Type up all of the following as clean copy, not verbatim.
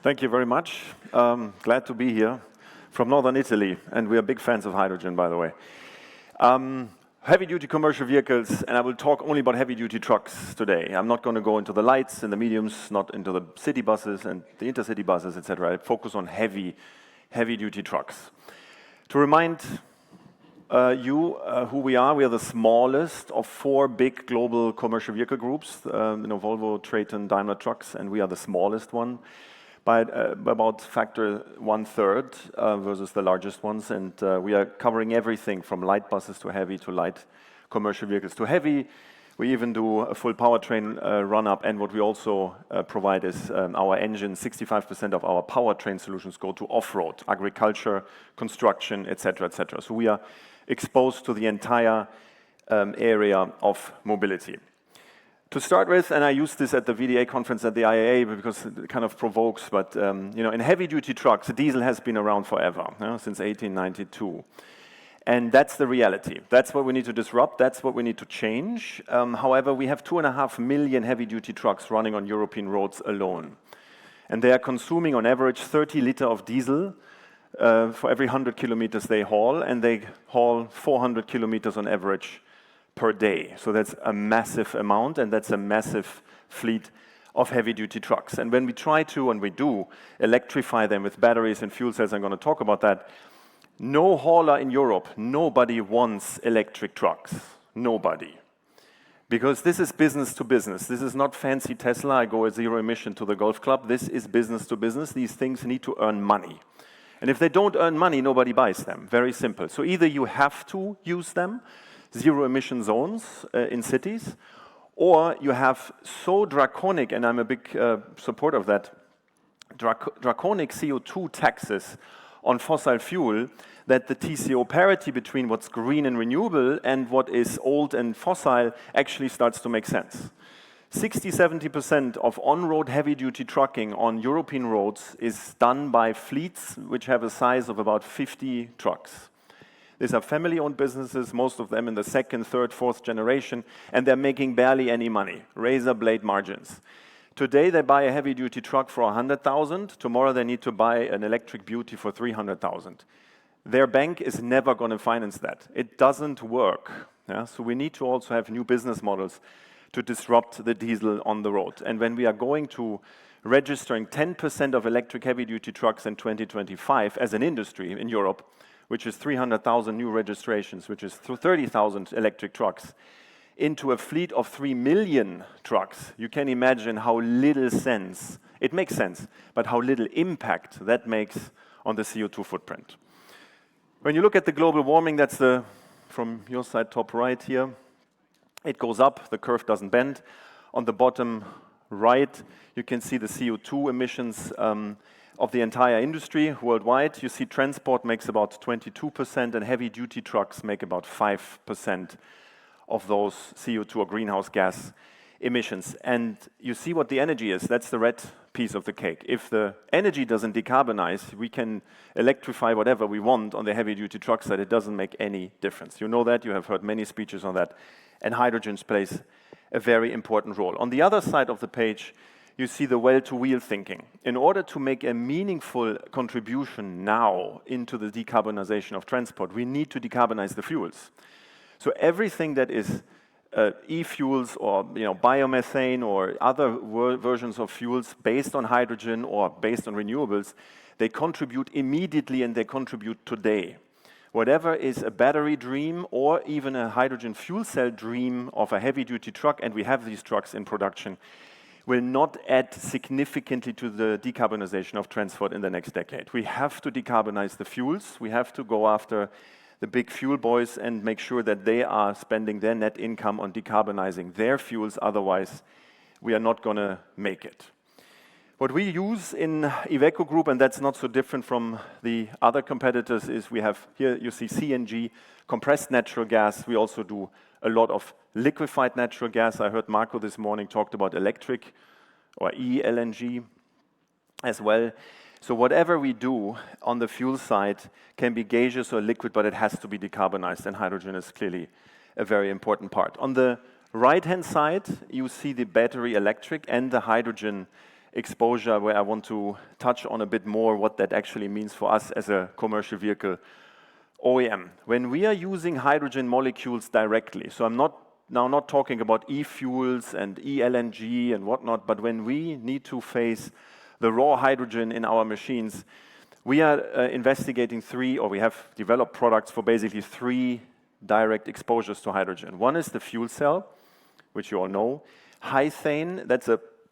Thank you very much. Glad to be here from northern Italy, and we are big fans of hydrogen, by the way. Heavy-duty commercial vehicles, and I will talk only about heavy-duty trucks today. I'm not going to go into the lights and the mediums, not into the city buses and the intercity buses, etc. I focus on heavy-duty trucks. To remind you who we are the smallest of four big global commercial vehicle groups, Volvo, Traton, Daimler Trucks, and we are the smallest one by about factor 1/3 versus the largest ones. And we are covering everything from light buses to heavy to light commercial vehicles to heavy. We even do a full powertrain run-up, and what we also provide is our engine. 65% of our powertrain solutions go to off-road, agriculture, construction, etc., etc. So we are exposed to the entire area of mobility. To start with, and I used this at the VDA conference at the IAA because it kind of provokes, but in heavy-duty trucks, diesel has been around forever, since 1892. And that's the reality. That's what we need to disrupt. That's what we need to change. However, we have 2.5 million heavy-duty trucks running on European roads alone. And they are consuming, on average, 30 liters of diesel for every 100 kilometers they haul, and they haul 400 kilometers on average per day. So that's a massive amount, and that's a massive fleet of heavy-duty trucks. And when we try to, and we do, electrify them with batteries and fuel cells, I'm going to talk about that, no hauler in Europe, nobody wants electric trucks. Nobody. Because this is business to business. This is not fancy Tesla, I go at zero emission to the golf club. This is business to business. These things need to earn money. And if they don't earn money, nobody buys them. Very simple. So either you have to use them, zero emission zones in cities, or you have so draconic, and I'm a big supporter of that, draconic CO2 taxes on fossil fuel that the TCO parity between what's green and renewable and what is old and fossil actually starts to make sense. 60–70% of on-road heavy-duty trucking on European roads is done by fleets which have a size of about 50 trucks. These are family-owned businesses, most of them in the second, third, fourth generation, and they're making barely any money, razor blade margins. Today, they buy a heavy-duty truck for 100,000. Tomorrow, they need to buy an electric beauty for 300,000. Their bank is never going to finance that. It doesn't work. So we need to also have new business models to disrupt the diesel on the road. And when we are going to registering 10% of electric heavy-duty trucks in 2025 as an industry in Europe, which is 300,000 new registrations, which is 30,000 electric trucks, into a fleet of 3 million trucks, you can imagine how little sense, it makes sense, but how little impact that makes on the CO2 footprint. When you look at the global warming, that's from your side, top right here, it goes up, the curve doesn't bend. On the bottom right, you can see the CO2 emissions of the entire industry worldwide. You see transport makes about 22%, and heavy-duty trucks make about 5% of those CO2 or greenhouse gas emissions. And you see what the energy is. That's the red piece of the cake. If the energy doesn't decarbonize, we can electrify whatever we want on the heavy-duty truck side. It doesn't make any difference. You know that. You have heard many speeches on that. And hydrogen plays a very important role. On the other side of the page, you see the well-to-wheel thinking. In order to make a meaningful contribution now into the decarbonization of transport, we need to decarbonize the fuels. So everything that is e-fuels or biomethane or other versions of fuels based on hydrogen or based on renewables, they contribute immediately and they contribute today. Whatever is a battery dream or even a hydrogen fuel cell dream of a heavy-duty truck, and we have these trucks in production, will not add significantly to the decarbonization of transport in the next decade. We have to decarbonize the fuels. We have to go after the big fuel boys and make sure that they are spending their net income on decarbonizing their fuels. Otherwise, we are not going to make it. What we use in Iveco Group, and that's not so different from the other competitors, is we have here, you see CNG, compressed natural gas. We also do a lot of liquefied natural gas. I heard Marco this morning talked about electric or e-LNG as well. So whatever we do on the fuel side can be gaseous or liquid, but it has to be decarbonized, and hydrogen is clearly a very important part. On the right-hand side, you see the battery electric and the hydrogen exposure where I want to touch on a bit more what that actually means for us as a commercial vehicle OEM. When we are using hydrogen molecules directly, so I'm not talking about e-fuels and e-LNG and whatnot, but when we need to face the raw hydrogen in our machines, we are investigating we have developed products for basically 3 direct exposures to hydrogen. One is the fuel cell, which you all know. Hythane,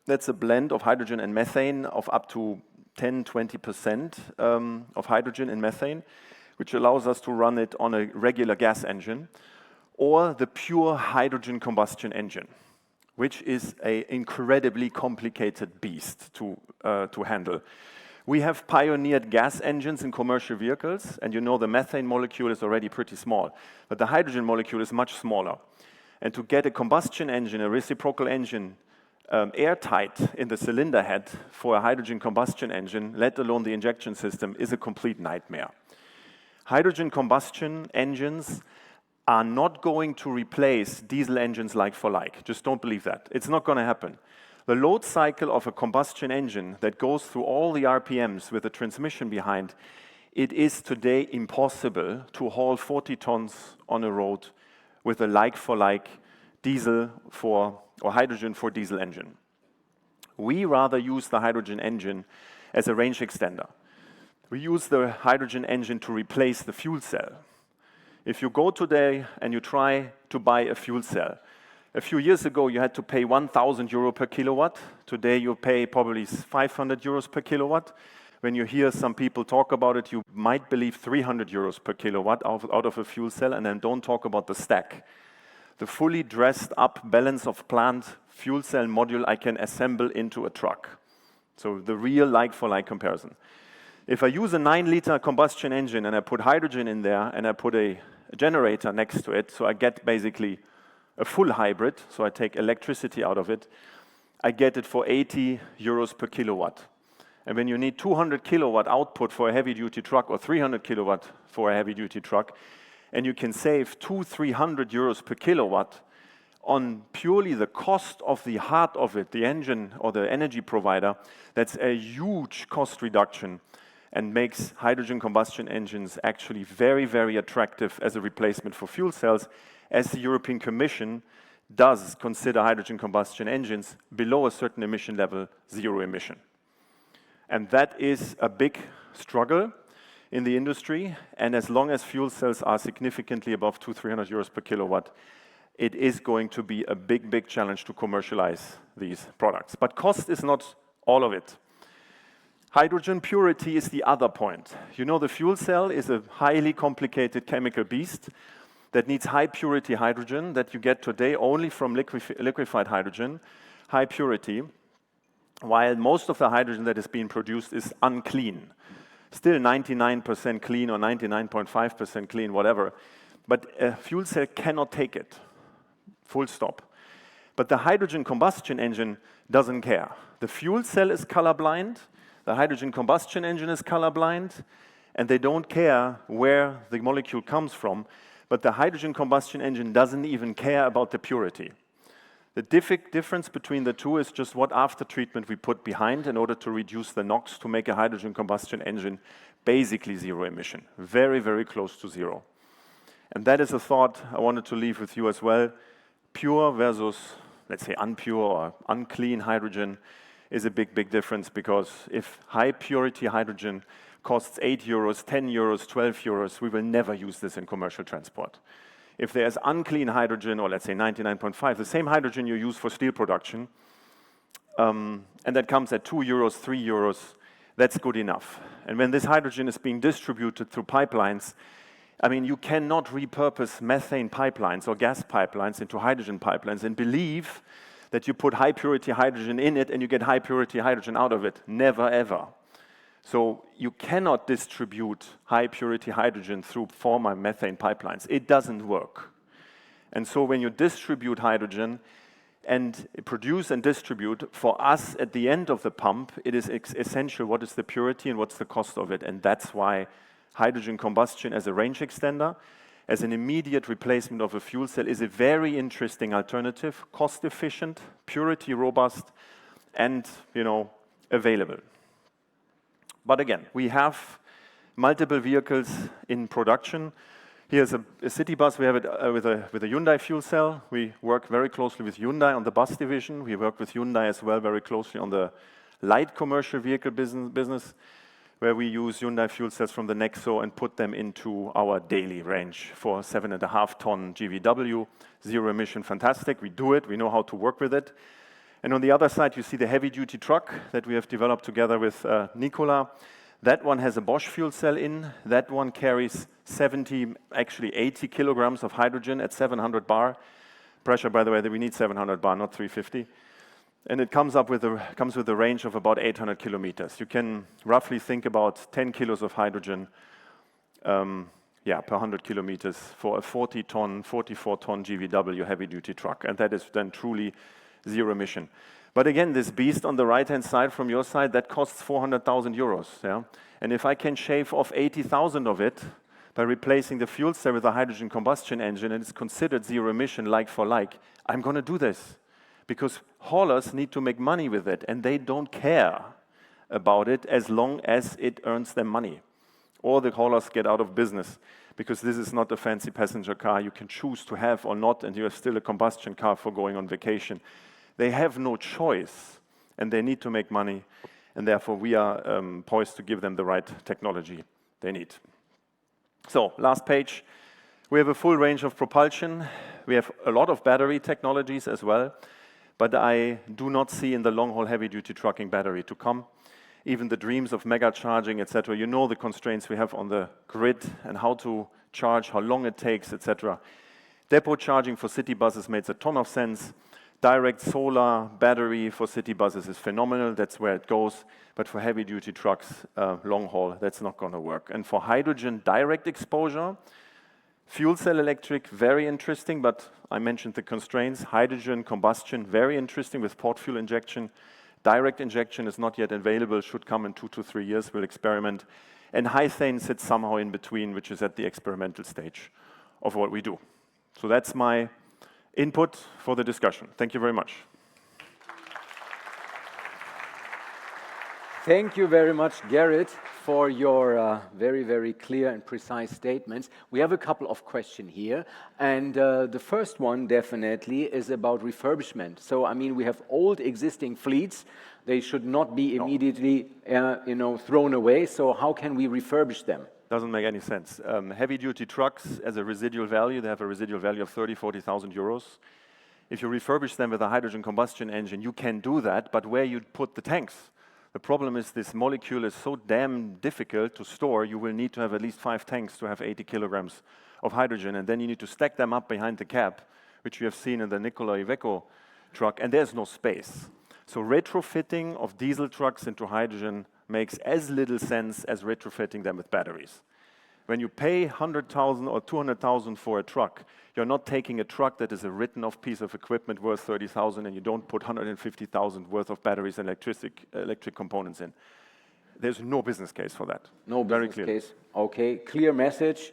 that's a blend of hydrogen and methane of up to 10-20% of hydrogen and methane, which allows us to run it on a regular gas engine, or the pure hydrogen combustion engine, which is an incredibly complicated beast to handle. We have pioneered gas engines in commercial vehicles, and you know the methane molecule is already pretty small, but the hydrogen molecule is much smaller. And to get a combustion engine, a reciprocal engine, airtight in the cylinder head for a hydrogen combustion engine, let alone the injection system, is a complete nightmare. Hydrogen combustion engines are not going to replace diesel engines like for like. Just don't believe that. It's not going to happen. The load cycle of a combustion engine that goes through all the RPMs with a transmission behind, it is today impossible to haul 40 tons on a road with a like-for-like diesel or hydrogen for diesel engine. We rather use the hydrogen engine as a range extender. We use the hydrogen engine to replace the fuel cell. If you go today and you try to buy a fuel cell, a few years ago you had to pay 1,000 euro per kilowatt. Today you pay probably 500 euros per kilowatt. When you hear some people talk about it, you might believe 300 euros per kilowatt out of a fuel cell, and then don't talk about the stack. The fully dressed up balance of plant fuel cell module I can assemble into a truck. So the real like-for-like comparison. If I use a 9-liter combustion engine and I put hydrogen in there and I put a generator next to it, so I get basically a full hybrid, so I take electricity out of it, I get it for 80 euros per kilowatt. And when you need 200 kilowatt output for a heavy-duty truck or 300 kilowatt for a heavy-duty truck, and you can save 200-300 euros per kilowatt on purely the cost of the heart of it, the engine or the energy provider, that's a huge cost reduction and makes hydrogen combustion engines actually very, very attractive as a replacement for fuel cells, as the European Commission does consider hydrogen combustion engines below a certain emission level, zero emission. And that is a big struggle in the industry, and as long as fuel cells are significantly above 200-300 euros per kilowatt, it is going to be a big, big challenge to commercialize these products. But cost is not all of it. Hydrogen purity is the other point. You know, the fuel cell is a highly complicated chemical beast that needs high purity hydrogen that you get today only from liquefied hydrogen, high purity, while most of the hydrogen that is being produced is unclean. Still 99% clean or 99.5% clean, whatever. But a fuel cell cannot take it, full stop. But the hydrogen combustion engine doesn't care. The fuel cell is colorblind, the hydrogen combustion engine is colorblind, and they don't care where the molecule comes from, but the hydrogen combustion engine doesn't even care about the purity. The difference between the two is just what after treatment we put behind in order to reduce the NOx to make a hydrogen combustion engine basically zero emission, very, very close to zero. And that is a thought I wanted to leave with you as well. Pure versus, let's say, unpure or unclean hydrogen is a big, big difference, because if high purity hydrogen costs 8 euros, 10 euros, 12 euros, we will never use this in commercial transport. If there's unclean hydrogen, or let's say 99.5, the same hydrogen you use for steel production, and that comes at 2 euros, 3 euros, that's good enough. And when this hydrogen is being distributed through pipelines, I mean, you cannot repurpose methane pipelines or gas pipelines into hydrogen pipelines and believe that you put high purity hydrogen in it and you get high purity hydrogen out of it. Never, ever. So you cannot distribute high purity hydrogen through former methane pipelines. It doesn't work. And so when you distribute hydrogen and produce and distribute, for us at the end of the pump, it is essential what is the purity and what's the cost of it. And that's why hydrogen combustion as a range extender, as an immediate replacement of a fuel cell, is a very interesting alternative, cost efficient, purity robust, and available. But again, we have multiple vehicles in production. Here's a city bus. We have it with a Hyundai fuel cell. We work very closely with Hyundai on the bus division. We work with Hyundai as well very closely on the light commercial vehicle business, where we use Hyundai fuel cells from the Nexo and put them into our daily range for 7.5-ton GVW, zero emission, fantastic. We do it. We know how to work with it. And on the other side, you see the heavy-duty truck that we have developed together with Nicola. That one has a Bosch fuel cell in. That one carries 70, actually 80 kilograms of hydrogen at 700 bar pressure. By the way, we need 700 bar, not 350. And it comes with a range of about 800 kilometers. You can roughly think about 10 kilos of hydrogen per 100 kilometers for a 44-ton GVW heavy-duty truck. And that is then truly zero emission. But again, this beast on the right-hand side from your side, that costs 400,000 euros. Yeah? And if I can shave off 80,000 of it by replacing the fuel cell with a hydrogen combustion engine, and it's considered zero emission like for like, I'm going to do this. Because haulers need to make money with it, and they don't care about it as long as it earns them money. Or the haulers get out of business, because this is not a fancy passenger car you can choose to have or not, and you have still a combustion car for going on vacation. They have no choice, and they need to make money, and therefore we are poised to give them the right technology they need. So, last page. We have a full range of propulsion. We have a lot of battery technologies as well, but I do not see in the long-haul heavy-duty trucking battery to come. Even the dreams of mega charging, etc. You know the constraints we have on the grid and how to charge, how long it takes, etc. Depot charging for city buses makes a ton of sense. Direct solar battery for city buses is phenomenal. That's where it goes. But for heavy-duty trucks, long haul, that's not going to work. And for hydrogen direct exposure, fuel cell electric, very interesting, but I mentioned the constraints. Hydrogen combustion, very interesting with port fuel injection. Direct injection is not yet available, should come in 2 to 3 years. We'll experiment. And high-thane sits somehow in between, which is at the experimental stage of what we do. So that's my input for the discussion. Thank you very much. Thank you very much, Gerrit, for your very, very clear and precise statements. We have a couple of questions here, and the first one definitely is about refurbishment. So, I mean, we have old existing fleets. They should not be immediately, thrown away. So, how can we refurbish them? Doesn't make any sense. Heavy-duty trucks, as a residual value, they have a residual value of 40,000 euros. If you refurbish them with a hydrogen combustion engine, you can do that, but where you put the tanks? The problem is this molecule is so damn difficult to store, you will need to have at least 5 tanks to have 80 kilograms of hydrogen, and then you need to stack them up behind the cab, which you have seen in the Nicola Iveco truck, and there's no space. So retrofitting of diesel trucks into hydrogen makes as little sense as retrofitting them with batteries. When you pay 100,000 or 200,000 for a truck, you're not taking a truck that is a written-off piece of equipment worth 30,000 and you don't put 150,000 worth of batteries and electric components in. There's no business case for that. No business case. Okay, clear message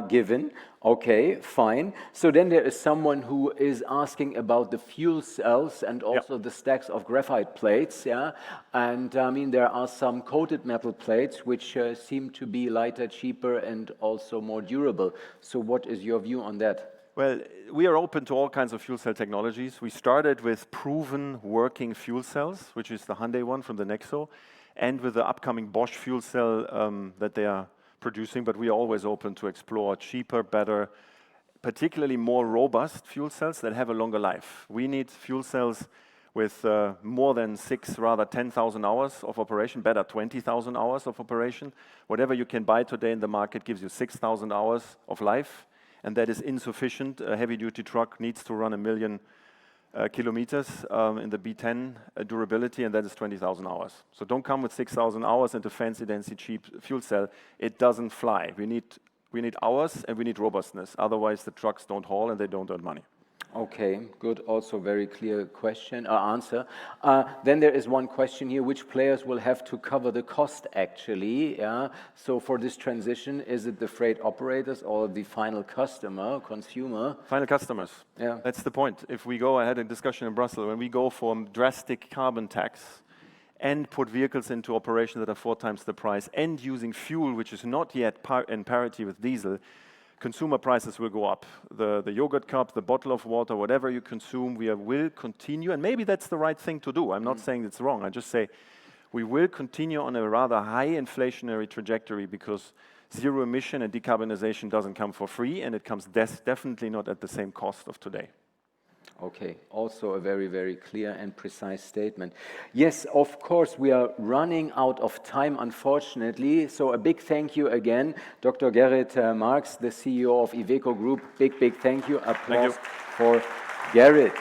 given. Okay, fine. So then there is someone who is asking about the fuel cells and also the stacks of graphite plates, yeah? And I mean, there are some coated metal plates which seem to be lighter, cheaper, and also more durable. So what is your view on that? Well, we are open to all kinds of fuel cell technologies. We started with proven working fuel cells, which is the Hyundai one from the Nexo, and with the upcoming Bosch fuel cell that they are producing, but we are always open to explore cheaper, better, particularly more robust fuel cells that have a longer life. We need fuel cells with more than 10,000 hours of operation, better 20,000 hours of operation. Whatever you can buy today in the market gives you 6,000 hours of life, and that is insufficient. A heavy-duty truck needs to run 1 million kilometers in the B10 durability, and that is 20,000 hours. So don't come with 6,000 hours and a fancy dancy cheap fuel cell. It doesn't fly. We need hours and we need robustness. Otherwise, the trucks don't haul and they don't earn money. Okay, good. Also very clear question or answer. Then there is one question here: which players will have to cover the cost actually? Yeah. So for this transition, is it the freight operators or the final customer, consumer? Final customers. Yeah. That's the point. If we go ahead in discussion in Brussels, when we go for drastic carbon tax, and put vehicles into operation that are 4 times the price, and using fuel which is not yet in parity with diesel, consumer prices will go up. The yogurt cup, the bottle of water, whatever you consume, will continue, and maybe that's the right thing to do. I'm not saying it's wrong. I just say we will continue on a rather high inflationary trajectory because zero emission and decarbonization doesn't come for free, and it comes definitely not at the same cost of today. Okay, also a very, very clear and precise statement. Yes, of course, we are running out of time, unfortunately. So a big thank you again, Dr. Gerrit Marx, the CEO of Iveco Group. Big, big thank you. Applause for Gerrit.